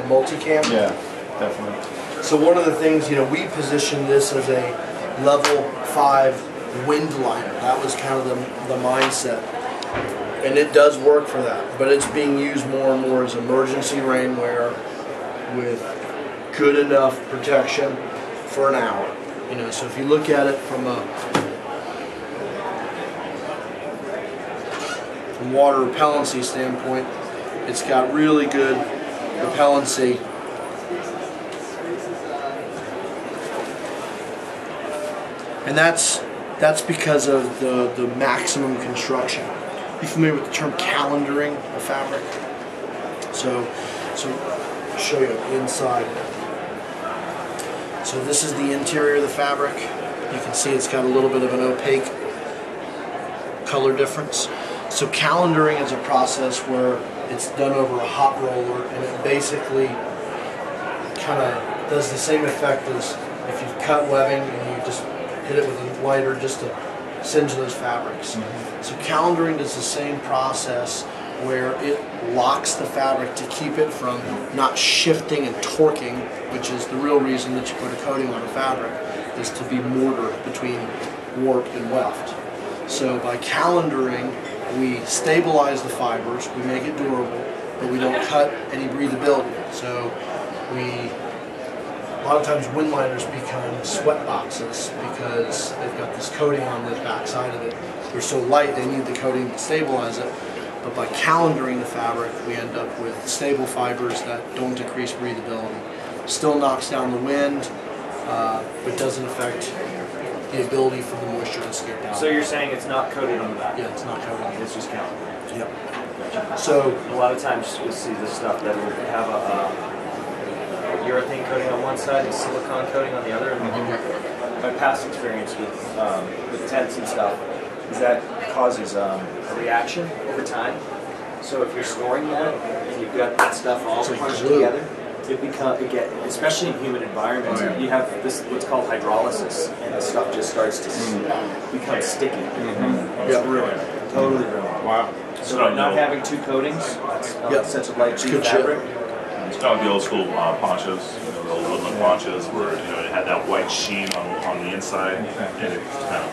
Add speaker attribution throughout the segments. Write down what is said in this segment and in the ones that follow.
Speaker 1: multicam.
Speaker 2: Yeah, definitely.
Speaker 1: So one of the things, you know, we positioned this as a level 5 wind liner. That was kind of the mindset. And it does work for that, but it's being used more and more as emergency rainwear with good enough protection for an hour. You know, so if you look at it from a water repellency standpoint, it's got really good repellency. And that's because of the maximum construction. You familiar with the term calendaring of fabric? So I'll show you inside. So this is the interior of the fabric. You can see it's got a little bit of an opaque color difference. So calendaring is a process where it's done over a hot roller, and it basically kind of does the same effect as if you've cut webbing and you just hit it with a lighter just to singe those fabrics. So calendaring does the same process where it locks the fabric to keep it from not shifting and torquing, which is the real reason that you put a coating on a fabric, is to be mortar between warp and weft. So by calendaring, we stabilize the fibers, we make it durable, but we don't cut any breathability. So a lot of times wind liners become sweat boxes because they've got this coating on the back side of it. They're so light they need the coating to stabilize it. But by calendaring the fabric, we end up with stable fibers that don't decrease breathability. Still knocks down the wind, but doesn't affect the ability for the moisture to escape out.
Speaker 3: So you're saying it's not coated on the back?
Speaker 1: Yeah, it's not coated.
Speaker 3: It's just calendared.
Speaker 1: Yep. So
Speaker 3: a lot of times you'll see this stuff that will have a urethane coating on one side and silicone coating on the other. And my past experience with tents and stuff is that causes a reaction over time. So if you're storing that and you've got that stuff all punched together, especially in humid environments, you have this what's called hydrolysis, and the stuff just starts to become sticky. It's ruined, totally ruined.
Speaker 2: Wow.
Speaker 3: So not having two coatings, such a light cheap fabric.
Speaker 4: It's kind of the old school ponchos, you know, the old woodland ponchos, where you know it had that white sheen on the inside, and it kind of.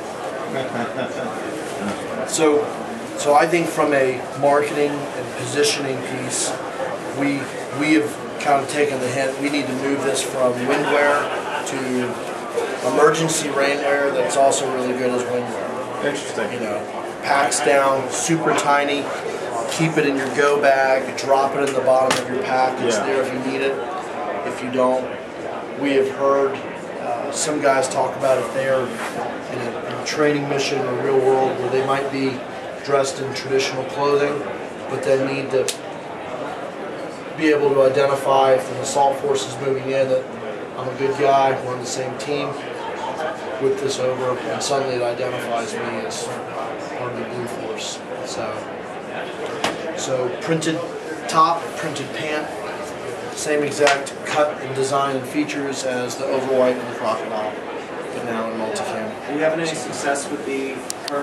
Speaker 1: So I think from a marketing and positioning piece, we have kind of taken the hint. We need to move this from windwear to emergency rainwear that's also really good as windwear.
Speaker 2: Interesting.
Speaker 1: You know, packs down, super tiny. Keep it in your go bag. Drop it in the bottom of your pack. It's there if you need it. If you don't, we have heard some guys talk about if they are in a training mission or real world where they might be dressed in traditional clothing, but they need to be able to identify from the assault forces moving in that I'm a good guy, we're on the same team, whip this over, and suddenly it identifies me as part of the Blue Force. So printed top, printed pant, same exact cut and design and features as the Overwhite and the Crocodile, but now in multicam.
Speaker 3: Are you having any success with the